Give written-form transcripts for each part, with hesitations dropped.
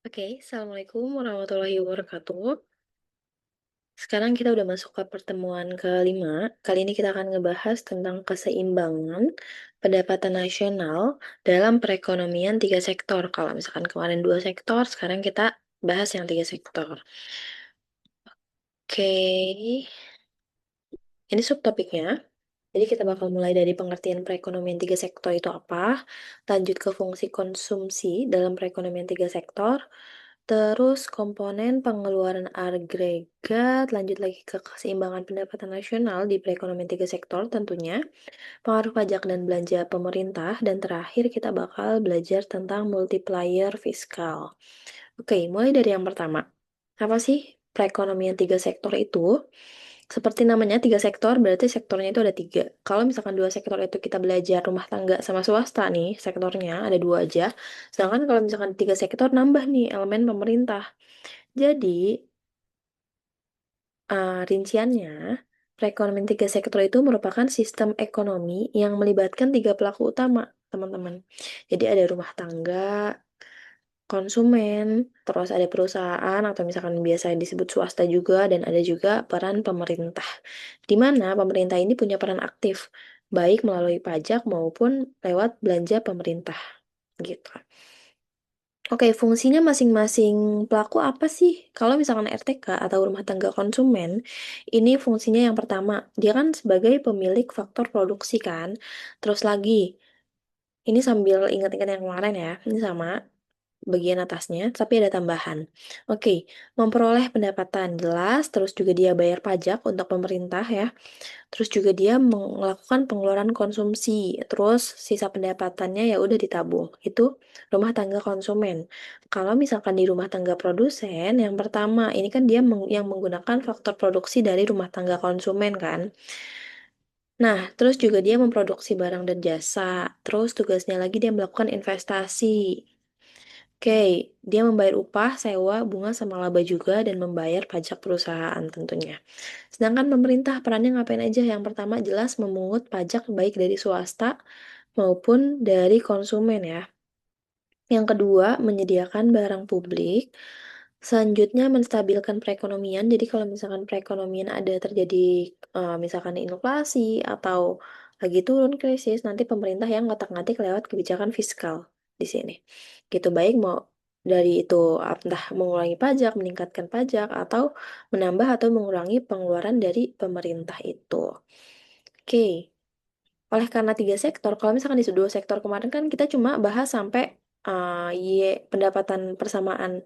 Oke, Assalamualaikum warahmatullahi wabarakatuh. Sekarang kita udah masuk ke pertemuan kelima. Kali ini kita akan ngebahas tentang keseimbangan pendapatan nasional dalam perekonomian tiga sektor. Kalau misalkan kemarin dua sektor, sekarang kita bahas yang tiga sektor. Oke, ini subtopiknya. Jadi kita bakal mulai dari pengertian perekonomian tiga sektor itu apa, lanjut ke fungsi konsumsi dalam perekonomian tiga sektor, terus komponen pengeluaran agregat, lanjut lagi ke keseimbangan pendapatan nasional di perekonomian tiga sektor tentunya, pengaruh pajak dan belanja pemerintah, dan terakhir kita bakal belajar tentang multiplier fiskal. Oke, mulai dari yang pertama. Apa sih perekonomian tiga sektor itu? Seperti namanya tiga sektor, berarti sektornya itu ada tiga. Kalau misalkan dua sektor itu kita belajar rumah tangga sama swasta nih, sektornya ada dua aja. Sedangkan kalau misalkan tiga sektor nambah nih elemen pemerintah. Jadi, rinciannya, perekonomian tiga sektor itu merupakan sistem ekonomi yang melibatkan tiga pelaku utama, teman-teman. Jadi ada rumah tangga, konsumen, terus ada perusahaan atau misalkan biasa disebut swasta juga, dan ada juga peran pemerintah. Di mana pemerintah ini punya peran aktif, baik melalui pajak maupun lewat belanja pemerintah, gitu. Oke, fungsinya masing-masing pelaku apa sih? Kalau misalkan RTK atau rumah tangga konsumen, ini fungsinya yang pertama, dia kan sebagai pemilik faktor produksi kan. Terus lagi, ini sambil ingat-ingat yang kemarin ya, ini sama bagian atasnya, tapi ada tambahan. Oke, memperoleh pendapatan jelas, terus juga dia bayar pajak untuk pemerintah ya. Terus juga dia melakukan pengeluaran konsumsi, terus sisa pendapatannya ya udah ditabung. Itu rumah tangga konsumen. Kalau misalkan di rumah tangga produsen, yang pertama ini kan dia yang menggunakan faktor produksi dari rumah tangga konsumen kan. Nah, terus juga dia memproduksi barang dan jasa. Terus tugasnya lagi dia melakukan investasi. Oke, dia membayar upah, sewa, bunga, sama laba juga, dan membayar pajak perusahaan tentunya. Sedangkan pemerintah perannya ngapain aja? Yang pertama jelas memungut pajak baik dari swasta maupun dari konsumen ya. Yang kedua, menyediakan barang publik. Selanjutnya, menstabilkan perekonomian. Jadi kalau misalkan perekonomian ada terjadi misalkan inflasi atau lagi turun krisis, nanti pemerintah yang ngotak-ngatik lewat kebijakan fiskal di sini. Gitu baik mau dari itu entah mengurangi pajak, meningkatkan pajak, atau menambah atau mengurangi pengeluaran dari pemerintah itu. Oke, oleh karena tiga sektor, kalau misalkan di dua sektor kemarin kan kita cuma bahas sampai pendapatan persamaan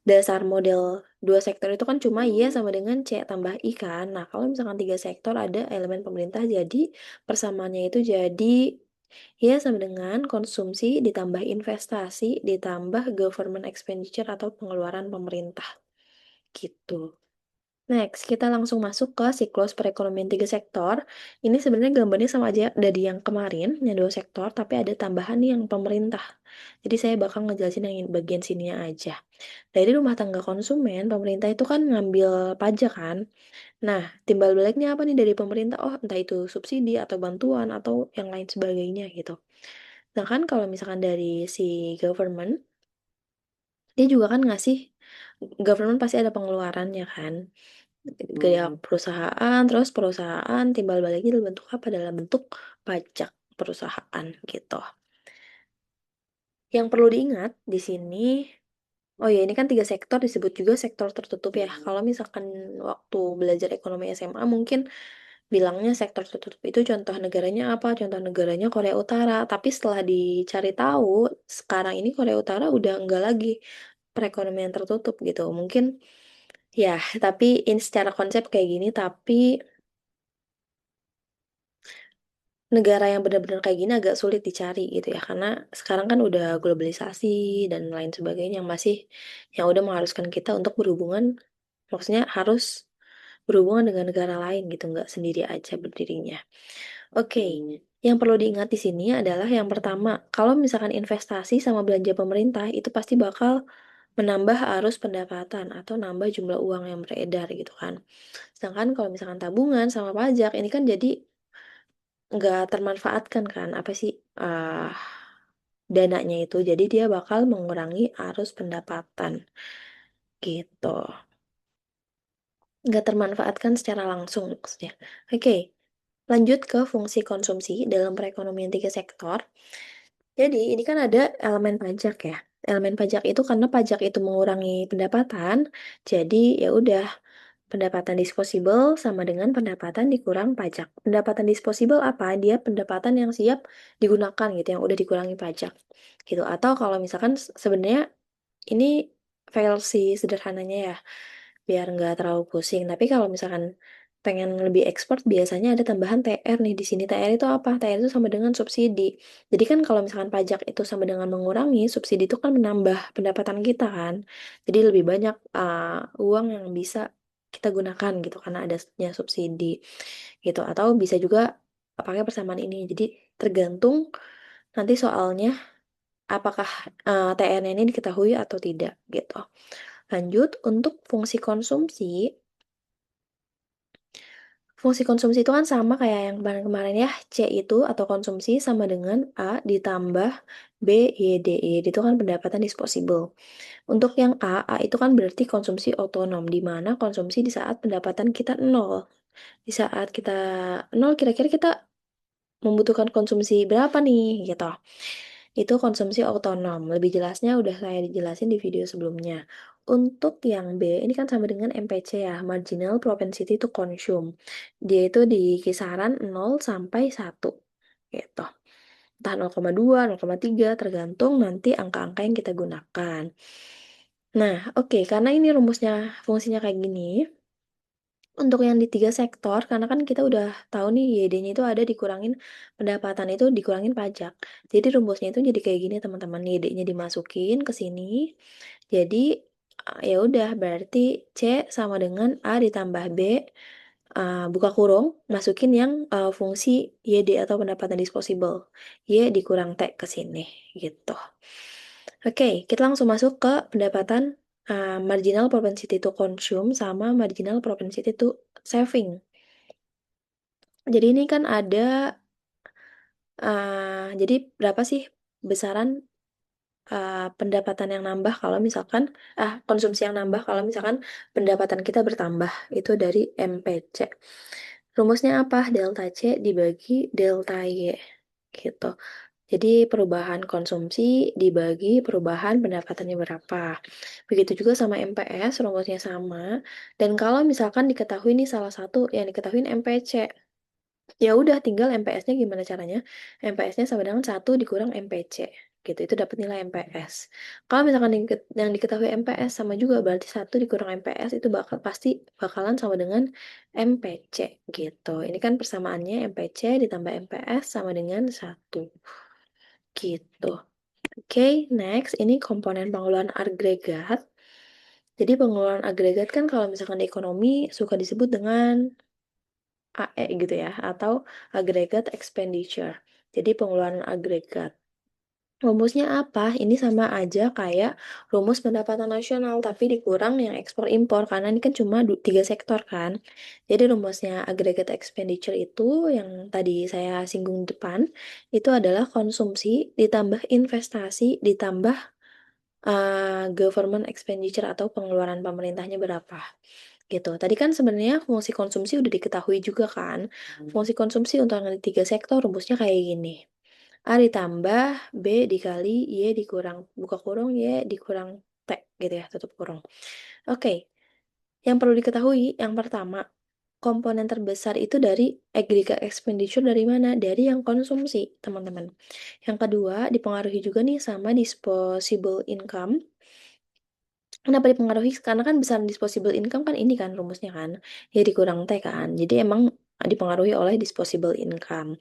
dasar model dua sektor itu kan cuma Y sama dengan C tambah I kan. Nah, kalau misalkan tiga sektor ada elemen pemerintah, jadi persamaannya itu jadi Y sama dengan konsumsi ditambah investasi ditambah government expenditure atau pengeluaran pemerintah gitu. Next, kita langsung masuk ke siklus perekonomian tiga sektor. Ini sebenarnya gambarnya sama aja dari yang kemarin, yang dua sektor, tapi ada tambahan nih yang pemerintah. Jadi saya bakal ngejelasin yang bagian sininya aja. Dari rumah tangga konsumen, pemerintah itu kan ngambil pajak kan. Nah, timbal baliknya apa nih dari pemerintah? Oh, entah itu subsidi atau bantuan atau yang lain sebagainya gitu. Sedangkan kalau misalkan dari si government, dia juga kan ngasih, government pasti ada pengeluarannya kan. Gaya perusahaan, terus perusahaan timbal baliknya dalam bentuk apa? Dalam bentuk pajak perusahaan gitu. Yang perlu diingat di sini, oh ya ini kan tiga sektor disebut juga sektor tertutup ya. Kalau misalkan waktu belajar ekonomi SMA mungkin bilangnya sektor tertutup itu contoh negaranya apa? Contoh negaranya Korea Utara. Tapi setelah dicari tahu, sekarang ini Korea Utara udah enggak lagi perekonomian tertutup gitu. Mungkin ya, tapi ini secara konsep kayak gini, tapi negara yang benar-benar kayak gini agak sulit dicari gitu ya, karena sekarang kan udah globalisasi dan lain sebagainya yang udah mengharuskan kita untuk berhubungan, maksudnya harus berhubungan dengan negara lain gitu, nggak sendiri aja berdirinya. Oke, yang perlu diingat di sini adalah yang pertama, kalau misalkan investasi sama belanja pemerintah itu pasti bakal menambah arus pendapatan atau nambah jumlah uang yang beredar gitu kan. Sedangkan kalau misalkan tabungan sama pajak ini kan jadi nggak termanfaatkan kan, apa sih, dananya itu. Jadi dia bakal mengurangi arus pendapatan gitu. Nggak termanfaatkan secara langsung maksudnya. Oke, lanjut ke fungsi konsumsi dalam perekonomian tiga sektor. Jadi ini kan ada elemen pajak ya. Elemen pajak itu karena pajak itu mengurangi pendapatan, jadi ya udah pendapatan disposable sama dengan pendapatan dikurang pajak. Pendapatan disposable apa? Dia pendapatan yang siap digunakan gitu, yang udah dikurangi pajak gitu. Atau kalau misalkan sebenarnya ini versi sederhananya ya, biar nggak terlalu pusing. Tapi kalau misalkan pengen lebih ekspor, biasanya ada tambahan TR nih di sini. TR itu apa? TR itu sama dengan subsidi. Jadi kan kalau misalkan pajak itu sama dengan mengurangi, subsidi itu kan menambah pendapatan kita kan. Jadi lebih banyak uang yang bisa kita gunakan gitu karena adanya subsidi gitu. Atau bisa juga pakai persamaan ini. Jadi tergantung nanti soalnya apakah TR-nya ini diketahui atau tidak gitu. Lanjut, untuk fungsi konsumsi. Fungsi konsumsi itu kan sama kayak yang kemarin-kemarin ya. C itu atau konsumsi sama dengan A ditambah B, Y, D. Y itu kan pendapatan disposable. Untuk yang A itu kan berarti konsumsi otonom, di mana konsumsi di saat pendapatan kita nol. Di saat kita nol, kira-kira kita membutuhkan konsumsi berapa nih gitu. Itu konsumsi otonom. Lebih jelasnya udah saya dijelasin di video sebelumnya. Untuk yang B, ini kan sama dengan MPC ya, Marginal Propensity to Consume. Dia itu di kisaran 0 sampai 1 gitu. Entah 0,2, 0,3, tergantung nanti angka-angka yang kita gunakan. Nah, oke, karena ini rumusnya fungsinya kayak gini, untuk yang di tiga sektor, karena kan kita udah tahu nih YD-nya itu ada dikurangin pendapatan itu dikurangin pajak. Jadi rumusnya itu jadi kayak gini teman-teman, YD-nya dimasukin ke sini. Jadi ya udah berarti C sama dengan A ditambah B buka kurung masukin yang fungsi YD atau pendapatan disposable. Y dikurang T ke sini gitu. Oke, kita langsung masuk ke pendapatan marginal propensity to consume sama marginal propensity to saving. Jadi ini kan ada, jadi berapa sih besaran pendapatan yang nambah kalau misalkan, konsumsi yang nambah kalau misalkan pendapatan kita bertambah, itu dari MPC. Rumusnya apa? Delta C dibagi delta Y, gitu. Jadi perubahan konsumsi dibagi perubahan pendapatannya berapa. Begitu juga sama MPS, rumusnya sama. Dan kalau misalkan diketahui nih salah satu yang diketahui MPC, ya udah tinggal MPS-nya gimana caranya? MPS-nya sama dengan 1 dikurang MPC. Gitu, itu dapat nilai MPS. Kalau misalkan yang diketahui MPS sama juga, berarti 1 dikurang MPS itu pasti bakalan sama dengan MPC gitu. Ini kan persamaannya MPC ditambah MPS sama dengan 1. Gitu. Oke, next. Ini komponen pengeluaran agregat. Jadi pengeluaran agregat kan kalau misalkan di ekonomi suka disebut dengan AE gitu ya, atau aggregate expenditure. Jadi pengeluaran agregat. Rumusnya apa? Ini sama aja kayak rumus pendapatan nasional, tapi dikurang yang ekspor impor, karena ini kan cuma 3 sektor kan. Jadi rumusnya aggregate expenditure itu yang tadi saya singgung di depan, itu adalah konsumsi ditambah investasi ditambah government expenditure atau pengeluaran pemerintahnya berapa gitu. Tadi kan sebenarnya fungsi konsumsi udah diketahui juga kan. Fungsi konsumsi untuk yang 3 sektor rumusnya kayak gini. A ditambah B dikali Y dikurang buka kurung Y dikurang T gitu ya, tutup kurung. Oke, yang perlu diketahui yang pertama, komponen terbesar itu dari aggregate expenditure dari mana? Dari yang konsumsi, teman-teman. Yang kedua, dipengaruhi juga nih sama disposable income. Kenapa dipengaruhi? Karena kan besaran disposable income kan ini kan rumusnya kan, ya dikurang T kan. Jadi emang dipengaruhi oleh disposable income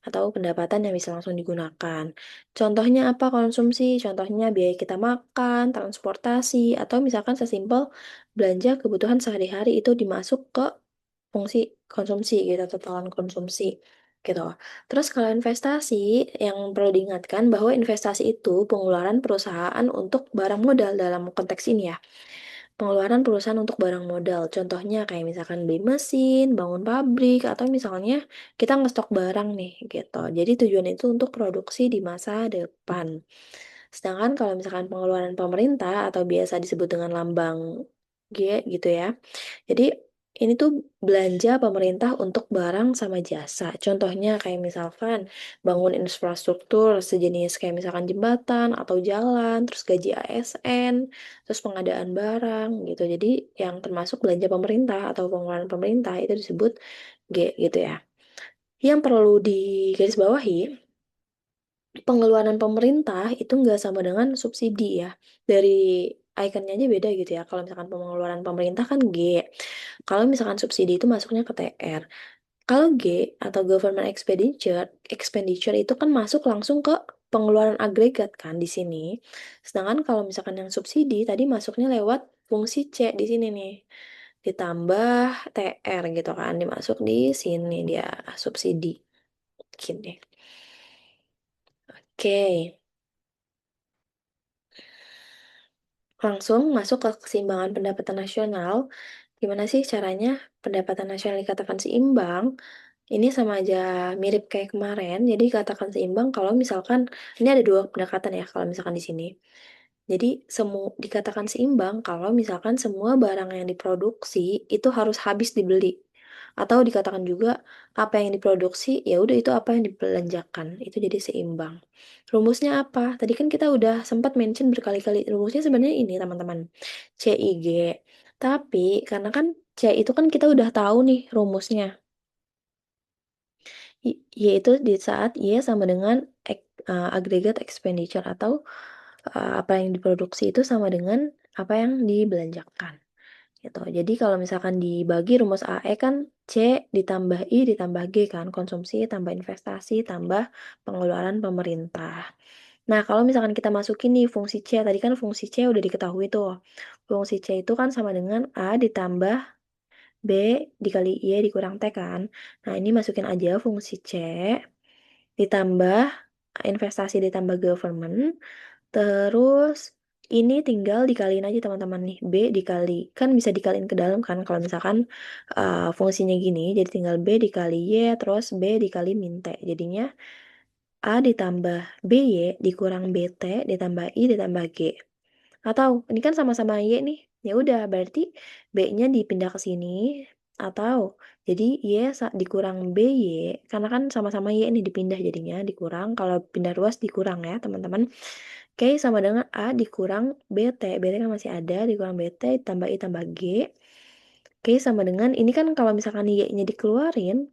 atau pendapatan yang bisa langsung digunakan. Contohnya apa konsumsi? Contohnya biaya kita makan, transportasi, atau misalkan sesimpel belanja kebutuhan sehari-hari itu dimasuk ke fungsi konsumsi gitu, totalan konsumsi gitu. Terus kalau investasi, yang perlu diingatkan bahwa investasi itu pengeluaran perusahaan untuk barang modal dalam konteks ini ya. pengeluaran perusahaan untuk barang modal. Contohnya kayak misalkan beli mesin, bangun pabrik, atau misalnya kita ngestok barang nih gitu. Jadi tujuan itu untuk produksi di masa depan. Sedangkan kalau misalkan pengeluaran pemerintah atau biasa disebut dengan lambang G gitu ya. Jadi ini tuh belanja pemerintah untuk barang sama jasa. Contohnya kayak misalkan bangun infrastruktur sejenis kayak misalkan jembatan atau jalan, terus gaji ASN, terus pengadaan barang gitu. Jadi yang termasuk belanja pemerintah atau pengeluaran pemerintah itu disebut G gitu ya. Yang perlu digarisbawahi, pengeluaran pemerintah itu nggak sama dengan subsidi ya. Dari ikonnya aja beda gitu ya. Kalau misalkan pengeluaran pemerintah kan G. Kalau misalkan subsidi itu masuknya ke TR. Kalau G atau government expenditure itu kan masuk langsung ke pengeluaran agregat kan di sini. Sedangkan kalau misalkan yang subsidi tadi masuknya lewat fungsi C di sini nih. Ditambah TR gitu kan, dimasuk di sini dia subsidi. Gini. Oke. Langsung masuk ke keseimbangan pendapatan nasional. Gimana sih caranya pendapatan nasional dikatakan seimbang? Ini sama aja mirip kayak kemarin. Jadi katakan seimbang kalau misalkan ini ada dua pendekatan ya kalau misalkan di sini. Jadi dikatakan seimbang kalau misalkan semua barang yang diproduksi itu harus habis dibeli. Atau dikatakan juga apa yang diproduksi ya udah itu apa yang dibelanjakan. Itu jadi seimbang. Rumusnya apa? Tadi kan kita udah sempat mention berkali-kali. Rumusnya sebenarnya ini teman-teman. CIG. Tapi karena kan C itu kan kita udah tahu nih rumusnya. Yaitu di saat Y sama dengan agregat expenditure atau apa yang diproduksi itu sama dengan apa yang dibelanjakan gitu. Jadi kalau misalkan dibagi rumus AE kan C ditambah I ditambah G kan, konsumsi tambah investasi tambah pengeluaran pemerintah. Nah, kalau misalkan kita masukin nih fungsi C, tadi kan fungsi C udah diketahui tuh. Fungsi C itu kan sama dengan A ditambah B dikali Y dikurang T kan. Nah, ini masukin aja fungsi C ditambah investasi ditambah government, terus ini tinggal dikaliin aja teman-teman nih, B dikali, kan bisa dikaliin ke dalam kan kalau misalkan fungsinya gini, jadi tinggal B dikali Y, terus B dikali min T. Jadinya A ditambah BY dikurang BT ditambah I ditambah G. Atau ini kan sama-sama Y nih. Ya udah berarti B-nya dipindah ke sini atau jadi Y dikurang BY karena kan sama-sama Y ini dipindah jadinya dikurang kalau pindah ruas dikurang ya, teman-teman. Oke, sama dengan A dikurang BT. BT kan masih ada dikurang BT tambah I tambah G. Oke, sama dengan ini kan kalau misalkan Y-nya dikeluarin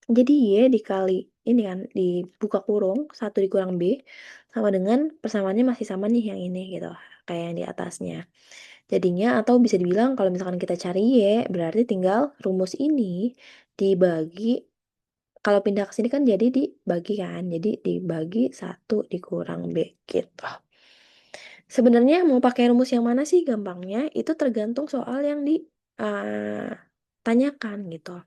jadi Y dikali ini kan dibuka kurung 1 dikurang B sama dengan persamaannya masih sama nih yang ini gitu. Kayak yang di atasnya. Jadinya atau bisa dibilang kalau misalkan kita cari Y berarti tinggal rumus ini dibagi kalau pindah ke sini kan jadi dibagi kan. Jadi dibagi 1 dikurang B gitu. Sebenarnya mau pakai rumus yang mana sih gampangnya itu tergantung soal yang ditanyakan gitu.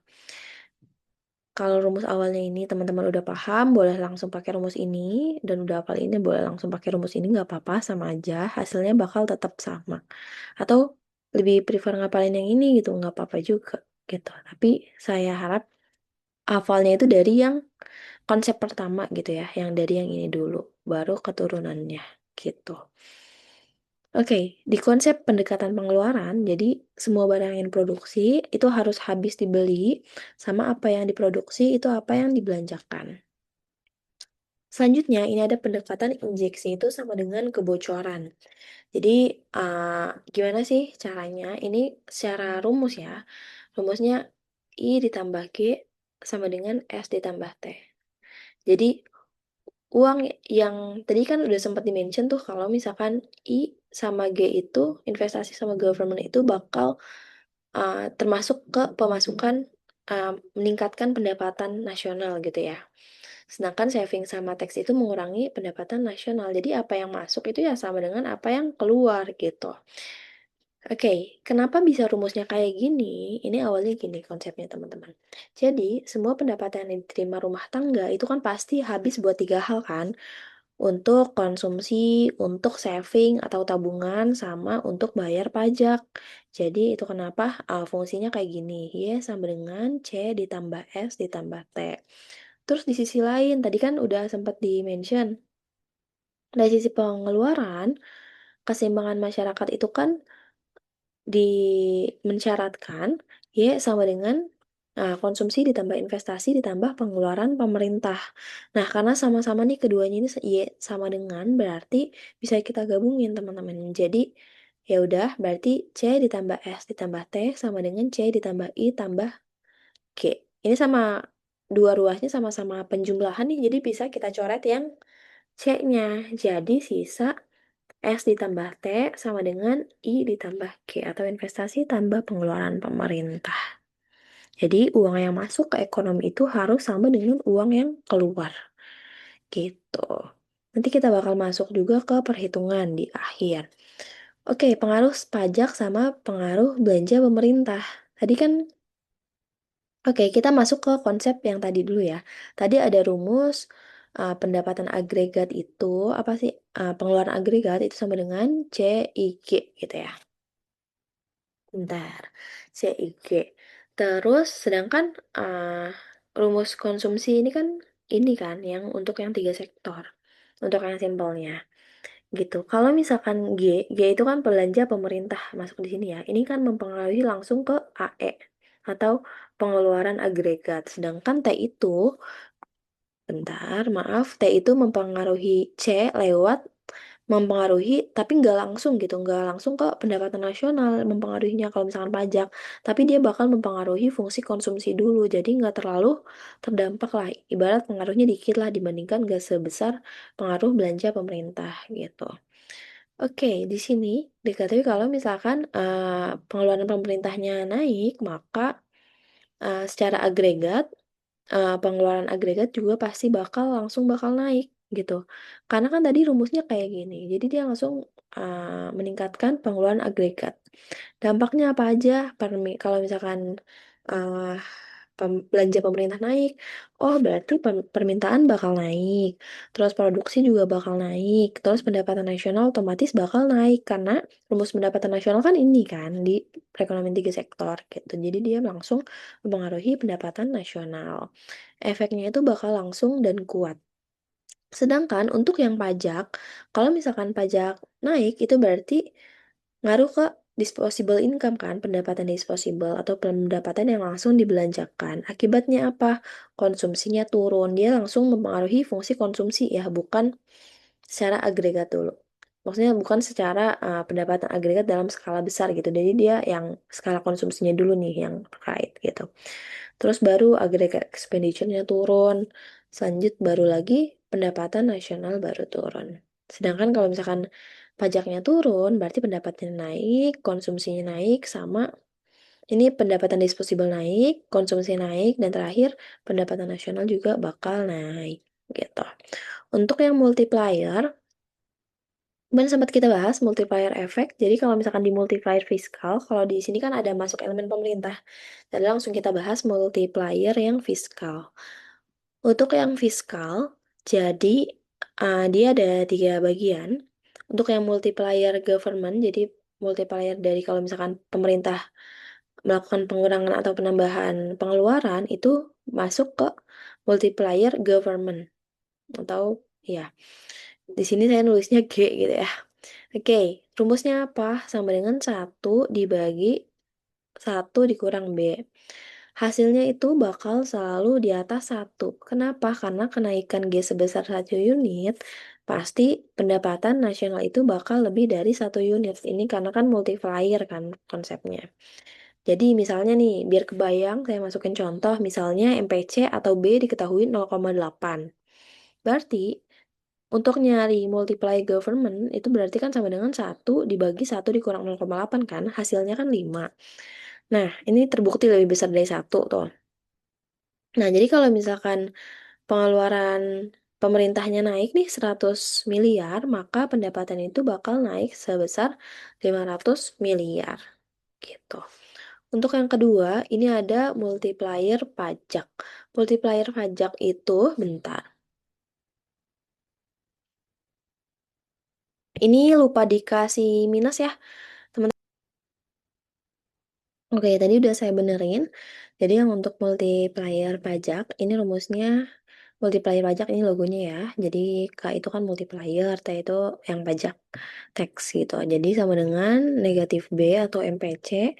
Kalau rumus awalnya ini teman-teman udah paham, boleh langsung pakai rumus ini, dan udah hafal ini boleh langsung pakai rumus ini, nggak apa-apa, sama aja, hasilnya bakal tetap sama. Atau lebih prefer ngapalin yang ini gitu, nggak apa-apa juga gitu. Tapi saya harap hafalnya itu dari yang konsep pertama gitu ya, yang dari yang ini dulu, baru keturunannya gitu. Oke, di konsep pendekatan pengeluaran, jadi semua barang yang diproduksi itu harus habis dibeli, sama apa yang diproduksi itu apa yang dibelanjakan. Selanjutnya, ini ada pendekatan injeksi itu sama dengan kebocoran. Jadi, gimana sih caranya? Ini secara rumus ya. Rumusnya I ditambah G sama dengan S ditambah T. Jadi, uang yang tadi kan udah sempat dimention tuh kalau misalkan I sama G itu investasi sama government itu bakal termasuk ke pemasukan meningkatkan pendapatan nasional gitu ya. Sedangkan saving sama tax itu mengurangi pendapatan nasional. Jadi apa yang masuk itu ya sama dengan apa yang keluar gitu. Oke, kenapa bisa rumusnya kayak gini? Ini awalnya gini konsepnya teman-teman. Jadi semua pendapatan yang diterima rumah tangga itu kan pasti habis buat 3 hal kan. untuk konsumsi, untuk saving atau tabungan, sama untuk bayar pajak. Jadi itu kenapa fungsinya kayak gini, Y sama dengan C ditambah S ditambah T. Terus di sisi lain, tadi kan udah sempat di-mention, dari sisi pengeluaran, keseimbangan masyarakat itu kan mensyaratkan Y sama dengan konsumsi ditambah investasi ditambah pengeluaran pemerintah. Nah, karena sama-sama nih keduanya ini Y sama dengan, berarti bisa kita gabungin teman-teman. Jadi ya udah, berarti C ditambah S ditambah T sama dengan C ditambah I tambah G. Ini sama dua ruasnya sama-sama penjumlahan nih, jadi bisa kita coret yang C-nya. Jadi sisa S ditambah T sama dengan I ditambah G atau investasi tambah pengeluaran pemerintah. Jadi uang yang masuk ke ekonomi itu harus sama dengan uang yang keluar. Gitu. Nanti kita bakal masuk juga ke perhitungan di akhir. Oke, pengaruh pajak sama pengaruh belanja pemerintah. Tadi kan, oke, kita masuk ke konsep yang tadi dulu ya. Tadi ada rumus pendapatan agregat itu apa sih? Pengeluaran agregat itu sama dengan CIG gitu ya. Bentar, CIG. Terus sedangkan rumus konsumsi ini kan ini kan yang untuk yang tiga sektor. Untuk yang simpelnya gitu. Kalau misalkan G itu kan belanja pemerintah masuk di sini ya. Ini kan mempengaruhi langsung ke AE atau pengeluaran agregat. Sedangkan T itu, bentar, maaf, T itu mempengaruhi C lewat mempengaruhi, tapi nggak langsung gitu, nggak langsung ke pendapatan nasional mempengaruhinya kalau misalkan pajak, tapi dia bakal mempengaruhi fungsi konsumsi dulu, jadi nggak terlalu terdampak lah, ibarat pengaruhnya dikit lah dibandingkan nggak sebesar pengaruh belanja pemerintah gitu. Oke, di sini dikatakan kalau misalkan pengeluaran pemerintahnya naik, maka secara agregat pengeluaran agregat juga pasti langsung bakal naik gitu. Karena kan tadi rumusnya kayak gini. Jadi dia langsung meningkatkan pengeluaran agregat. Dampaknya apa aja? Kalau misalkan uh, belanja pemerintah naik, oh berarti permintaan bakal naik, terus produksi juga bakal naik, terus pendapatan nasional otomatis bakal naik karena rumus pendapatan nasional kan ini kan di perekonomian tiga sektor gitu. Jadi dia langsung mempengaruhi pendapatan nasional. Efeknya itu bakal langsung dan kuat. Sedangkan untuk yang pajak, kalau misalkan pajak naik, itu berarti ngaruh ke disposable income kan, pendapatan disposable atau pendapatan yang langsung dibelanjakan. Akibatnya apa? Konsumsinya turun. Dia langsung mempengaruhi fungsi konsumsi ya, bukan secara agregat dulu. Maksudnya bukan secara pendapatan agregat dalam skala besar gitu. Jadi dia yang skala konsumsinya dulu nih yang terkait gitu. Terus baru agregat expenditure-nya turun. Selanjut baru lagi pendapatan nasional baru turun. Sedangkan kalau misalkan pajaknya turun, berarti pendapatannya naik, konsumsinya naik, sama ini pendapatan disposable naik, konsumsi naik, dan terakhir pendapatan nasional juga bakal naik gitu. Untuk yang multiplier, kemarin sempat kita bahas multiplier effect. Jadi kalau misalkan di multiplier fiskal, kalau di sini kan ada masuk elemen pemerintah. Jadi langsung kita bahas multiplier yang fiskal. Untuk yang fiskal, jadi dia ada tiga bagian. Untuk yang multiplier government, jadi multiplier dari kalau misalkan pemerintah melakukan pengurangan atau penambahan pengeluaran, itu masuk ke multiplier government. Atau ya, di sini saya nulisnya G gitu ya. Oke, rumusnya apa? Sama dengan 1 dikurang B. Hasilnya itu bakal selalu di atas 1. Kenapa? Karena kenaikan G sebesar 1 unit, pasti pendapatan nasional itu bakal lebih dari 1 unit. Ini karena kan multiplier kan konsepnya. Jadi misalnya nih, biar kebayang, saya masukin contoh, misalnya MPC atau B diketahui 0,8. Berarti untuk nyari multiply government itu berarti kan sama dengan 1 dibagi 1 dikurang 0,8 kan, hasilnya kan 5. Nah, ini terbukti lebih besar dari 1 tuh. Nah, jadi kalau misalkan pengeluaran pemerintahnya naik nih 100 miliar, maka pendapatan itu bakal naik sebesar 500 miliar gitu. Untuk yang kedua, ini ada multiplier pajak. Multiplier pajak itu, bentar. Ini lupa dikasih minus ya, teman. Oke, tadi udah saya benerin. Jadi yang untuk multiplier pajak, ini rumusnya multiplier pajak ini logonya ya. Jadi K itu kan multiplier, T itu yang pajak tax gitu. Jadi sama dengan negatif B atau MPC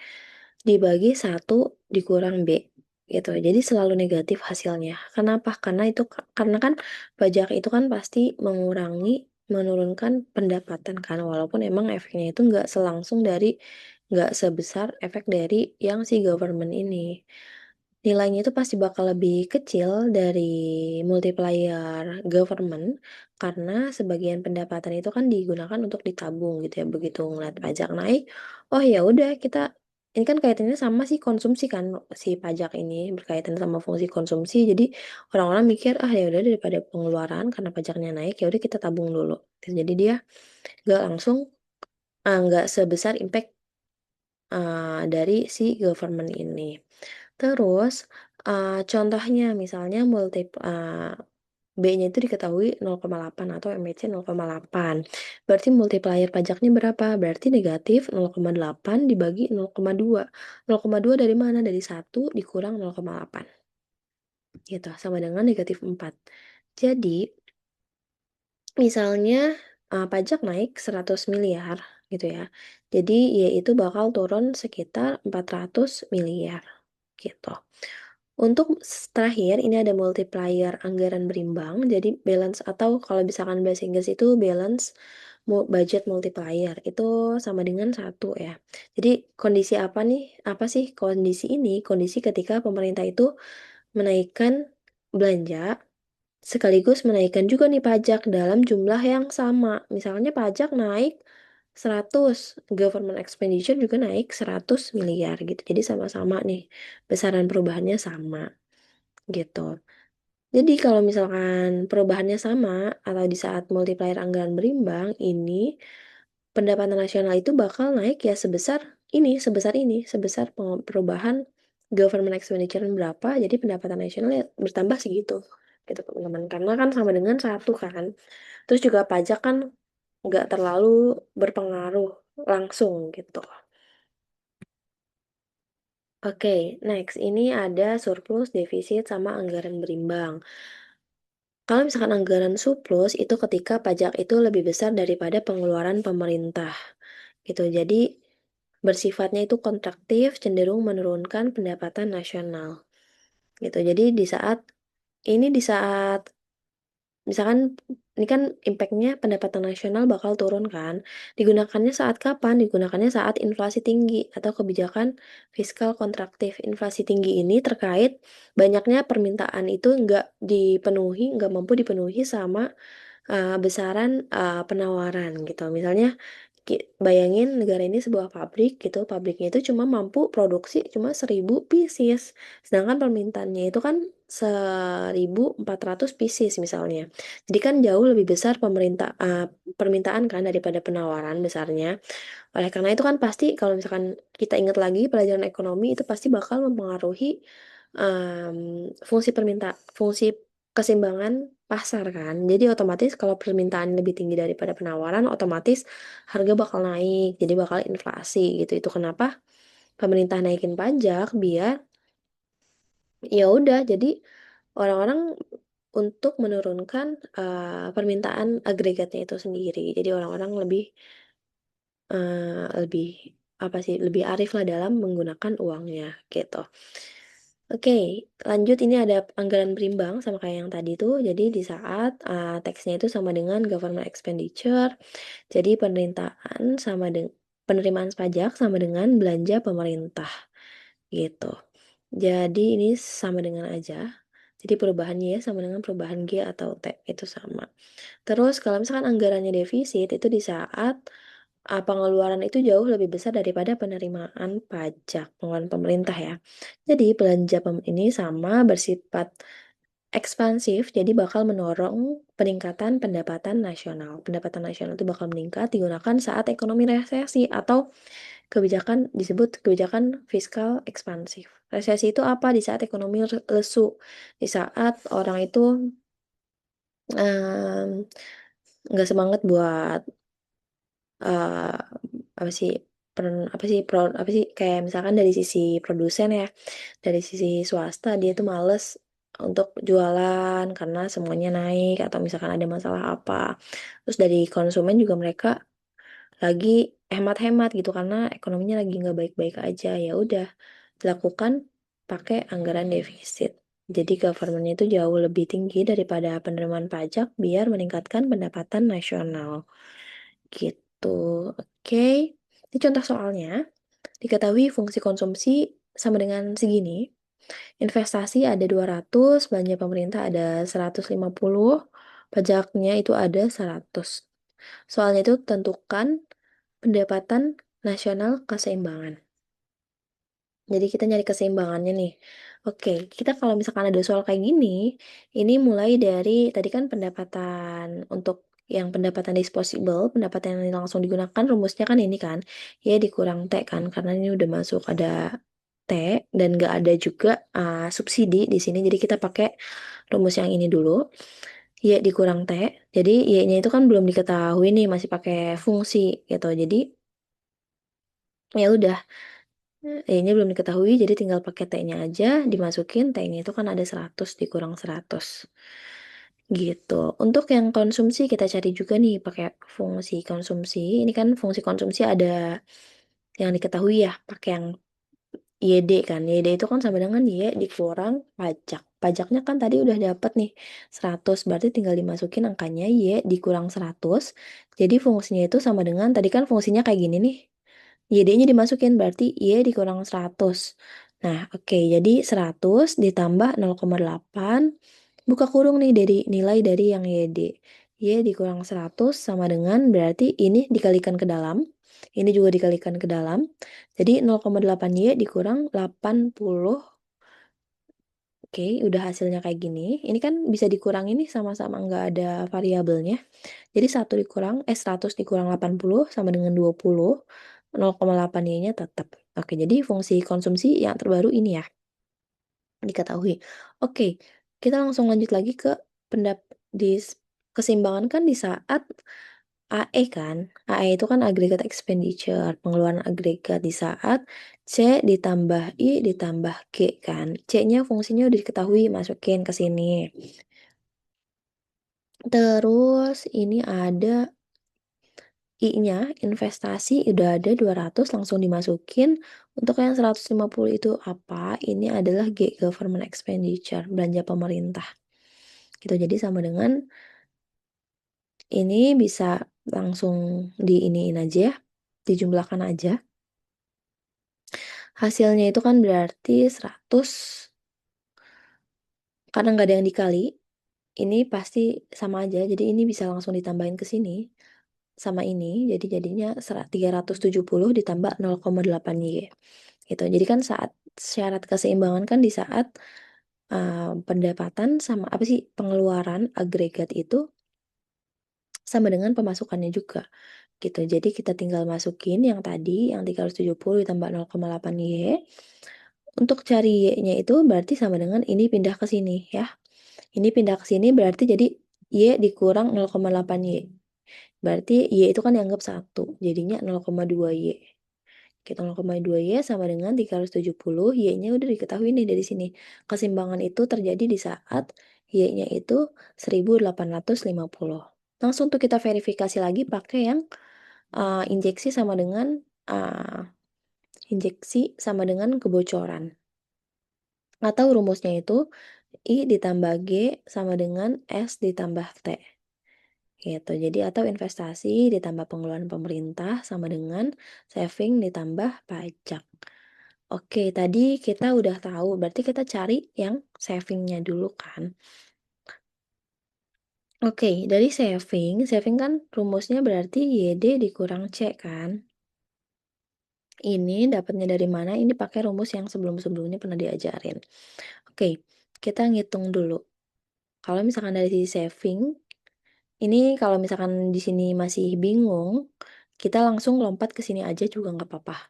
dibagi 1 dikurang B gitu. Jadi selalu negatif hasilnya. Kenapa? Karena kan pajak itu kan pasti menurunkan pendapatan kan, walaupun emang efeknya itu nggak sebesar efek dari yang si government ini. Nilainya itu pasti bakal lebih kecil dari multiplier government karena sebagian pendapatan itu kan digunakan untuk ditabung gitu ya. Begitu ngeliat pajak naik, oh ya udah ini kan kaitannya sama si konsumsi kan, si pajak ini berkaitan sama fungsi konsumsi. Jadi orang-orang mikir ya udah daripada pengeluaran karena pajaknya naik ya udah kita tabung dulu. Jadi dia nggak langsung nggak sebesar impact dari si government ini. Terus, contohnya misalnya B-nya itu diketahui 0,8 atau MBC 0,8. Berarti multiplier pajaknya berapa? Berarti negatif 0,8 dibagi 0,2. 0,2 dari mana? Dari 1 dikurang 0,8. Gitu, sama dengan negatif 4. Jadi, misalnya pajak naik 100 miliar gitu ya. Jadi, yaitu bakal turun sekitar 400 miliar gitu. Untuk terakhir, ini ada multiplier anggaran berimbang, jadi balance atau kalau misalkan bahasa Inggris itu balance budget multiplier, itu sama dengan 1 ya. Jadi kondisi apa sih kondisi ini? Kondisi ketika pemerintah itu menaikkan belanja, sekaligus menaikkan juga nih pajak dalam jumlah yang sama. Misalnya pajak naik 100, government expenditure juga naik 100 miliar gitu. Jadi sama-sama nih, besaran perubahannya sama gitu. Jadi kalau misalkan perubahannya sama atau di saat multiplier anggaran berimbang, ini pendapatan nasional itu bakal naik ya sebesar perubahan government expenditure berapa, jadi pendapatan nasional ya bertambah segitu. Gitu teman-teman. Karena kan sama dengan 1 kan. Terus juga pajak kan nggak terlalu berpengaruh langsung gitu. Oke, next. Ini ada surplus, defisit, sama anggaran berimbang. Kalau misalkan anggaran surplus, itu ketika pajak itu lebih besar daripada pengeluaran pemerintah. Gitu. Jadi, bersifatnya itu kontraktif, cenderung menurunkan pendapatan nasional. Gitu. Jadi, di saat misalkan ini kan impact-nya pendapatan nasional bakal turun kan. Digunakannya saat kapan? Digunakannya saat inflasi tinggi atau kebijakan fiskal kontraktif. Inflasi tinggi ini terkait banyaknya permintaan itu nggak mampu dipenuhi sama besaran penawaran gitu. Misalnya bayangin negara ini sebuah pabrik gitu, pabriknya itu cuma mampu produksi cuma 1.000 pieces, sedangkan permintaannya itu kan 1.400 pieces misalnya. Jadi kan jauh lebih besar permintaan kan daripada penawaran besarnya. Oleh karena itu kan pasti kalau misalkan kita ingat lagi pelajaran ekonomi itu pasti bakal mempengaruhi fungsi keseimbangan pasar kan. Jadi otomatis kalau permintaan lebih tinggi daripada penawaran, otomatis harga bakal naik, jadi bakal inflasi gitu. Itu kenapa pemerintah naikin pajak biar ya udah jadi orang-orang untuk menurunkan permintaan agregatnya itu sendiri. Jadi orang-orang lebih apa sih lebih arif lah dalam menggunakan uangnya gitu. Oke, lanjut ini ada anggaran berimbang sama kayak yang tadi tuh. Jadi di saat teksnya itu sama dengan government expenditure, jadi penerimaan pajak sama dengan belanja pemerintah gitu. Jadi ini sama dengan aja. Jadi perubahan Y sama dengan perubahan G atau T itu sama. Terus kalau misalkan anggarannya defisit itu di saat pengeluaran itu jauh lebih besar daripada penerimaan pajak, pengeluaran pemerintah ya. Jadi belanja ini sama bersifat ekspansif, jadi bakal mendorong peningkatan pendapatan nasional. Pendapatan nasional itu bakal meningkat digunakan saat ekonomi resesi atau disebut kebijakan fiskal ekspansif. Resesi itu apa? Di saat ekonomi lesu, di saat orang itu em, nggak semangat buat eee, apa sih, apa sih, kayak misalkan dari sisi produsen ya, dari sisi swasta dia tuh males untuk jualan karena semuanya naik atau misalkan ada masalah apa. Terus dari konsumen juga mereka lagi hemat-hemat gitu karena ekonominya lagi nggak baik-baik aja. Ya udah, dilakukan pakai anggaran defisit. Jadi government itu jauh lebih tinggi daripada penerimaan pajak biar meningkatkan pendapatan nasional. Gitu. Oke. Ini contoh soalnya. Diketahui fungsi konsumsi sama dengan segini. Investasi ada 200, belanja pemerintah ada 150, pajaknya itu ada 100. Soalnya itu tentukan pendapatan nasional keseimbangan. Jadi kita nyari keseimbangannya nih. Oke, kita kalau misalkan ada soal kayak gini, ini mulai dari tadi kan pendapatan untuk yang pendapatan disposable, pendapatan yang langsung digunakan, rumusnya kan ini kan, ya dikurang T kan, karena ini udah masuk ada T dan nggak ada juga subsidi di sini, jadi kita pakai rumus yang ini dulu. Y dikurang T, jadi Y-nya itu kan belum diketahui nih, masih pakai fungsi gitu. Jadi ya udah, E-nya belum diketahui, jadi tinggal pakai T-nya aja, dimasukin, T-nya itu kan ada 100 dikurang 100. Gitu. Untuk yang konsumsi kita cari juga nih pakai fungsi konsumsi. Ini kan fungsi konsumsi ada yang diketahui ya, pakai yang YD kan. YD itu kan sama dengan Y dikurang pajak. Pajaknya kan tadi udah dapet nih 100, berarti tinggal dimasukin angkanya Y dikurang 100. Jadi fungsinya itu sama dengan, tadi kan fungsinya kayak gini nih. YD-nya dimasukin berarti Y dikurang 100. Nah, oke, jadi 100 ditambah 0,8 buka kurung nih dari nilai dari yang YD. Y dikurang 100 sama dengan berarti ini dikalikan ke dalam, ini juga dikalikan ke dalam. Jadi 0,8 Y dikurang 80. Oke, udah hasilnya kayak gini. Ini kan bisa dikurangi nih sama-sama nggak ada variabelnya. Jadi 100 dikurang 80 sama dengan 20, 0,8 Y-nya tetap. Oke, jadi fungsi konsumsi yang terbaru ini ya, diketahui. Oke, kita langsung lanjut lagi ke pendap keseimbangan kan di saat AE kan. AE itu kan aggregate expenditure, pengeluaran agregat di saat C ditambah I ditambah G kan. C-nya fungsinya udah diketahui, masukin ke sini. Terus ini ada I-nya investasi udah ada 200 langsung dimasukin. Untuk yang 150 itu apa? Ini adalah G, government expenditure, belanja pemerintah. Gitu. Jadi sama dengan ini bisa langsung diiniin aja ya, dijumlahkan aja. Hasilnya itu kan berarti 100, karena nggak ada yang dikali, ini pasti sama aja. Jadi ini bisa langsung ditambahin ke sini sama ini. Jadi jadinya 370 ditambah 0,8 Y. Gitu. Jadi kan saat syarat keseimbangan kan di saat pendapatan sama apa sih pengeluaran agregat itu sama dengan pemasukannya juga gitu. Jadi kita tinggal masukin yang tadi yang 370 ditambah 0,8 Y. Untuk cari Y-nya itu berarti sama dengan ini pindah ke sini ya. Ini pindah ke sini berarti jadi Y dikurang 0,8 Y. Berarti Y itu kan dianggap 1, jadinya 0,2 Y. Kita 0,2 Y sama dengan 370, Y-nya udah diketahui nih dari sini. Keseimbangan itu terjadi di saat Y-nya itu 1850. Langsung tuh kita verifikasi lagi pakai yang injeksi sama dengan kebocoran. Atau rumusnya itu I ditambah G sama dengan S ditambah T. Gitu. Jadi atau investasi ditambah pengeluaran pemerintah sama dengan saving ditambah pajak. Oke, tadi kita udah tahu, berarti kita cari yang savingnya dulu kan. Oke, dari saving kan rumusnya berarti YD dikurang C kan. Ini dapatnya dari mana? Ini pakai rumus yang sebelum-sebelumnya pernah diajarin. Oke, kita ngitung dulu. Kalau misalkan dari sisi saving, ini kalau misalkan di sini masih bingung, kita langsung lompat ke sini aja juga nggak apa-apa.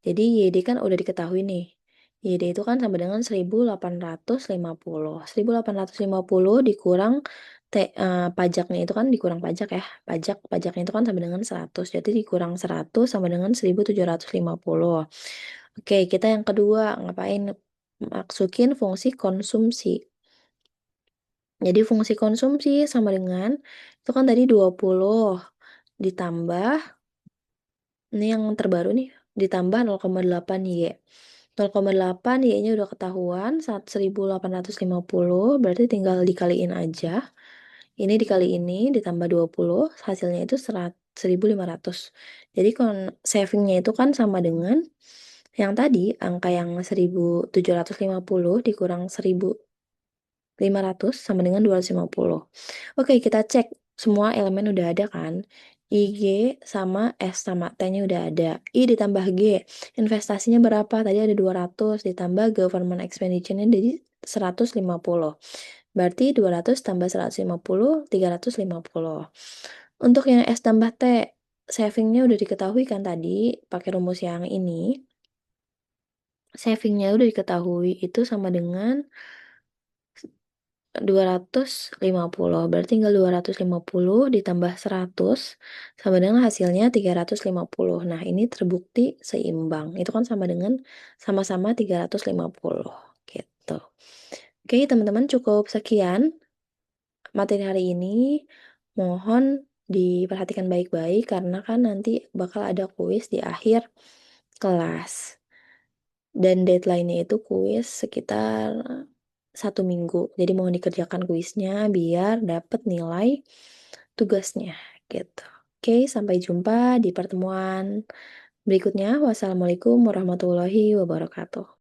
Jadi YD kan udah diketahui nih. YD itu kan sama dengan 1850. 1850 dikurang pajaknya itu kan dikurang pajak ya, pajaknya itu kan sama dengan 100, jadi dikurang 100 sama dengan 1.750. Oke, kita yang kedua, ngapain? Masukin fungsi konsumsi. Jadi fungsi konsumsi sama dengan, itu kan tadi 20 ditambah, ini yang terbaru nih, ditambah 0,8 Y. 0,8 Y-nya udah ketahuan, 1.850, berarti tinggal dikaliin aja. Ini dikali ini ditambah 20, hasilnya itu 1.500. Jadi saving-nya itu kan sama dengan yang tadi, angka yang 1.750 dikurang 1.500 sama dengan 250. Oke, kita cek semua elemen udah ada kan? IG sama S sama T-nya udah ada. I ditambah G, investasinya berapa? Tadi ada 200 ditambah government expenditure-nya jadi 150. Berarti 200 tambah 150, 350. Untuk yang S tambah T, saving-nya udah diketahui kan tadi, pakai rumus yang ini. Saving-nya udah diketahui itu sama dengan 250, berarti tinggal 250 ditambah 100 sama dengan hasilnya 350. Nah, ini terbukti seimbang. Itu kan sama dengan sama-sama 350 gitu. Oke, teman-teman cukup sekian materi hari ini. Mohon diperhatikan baik-baik karena kan nanti bakal ada kuis di akhir kelas. Dan deadline-nya itu kuis sekitar 1 minggu. Jadi mohon dikerjakan kuisnya biar dapat nilai tugasnya gitu. Oke, sampai jumpa di pertemuan berikutnya. Wassalamualaikum warahmatullahi wabarakatuh.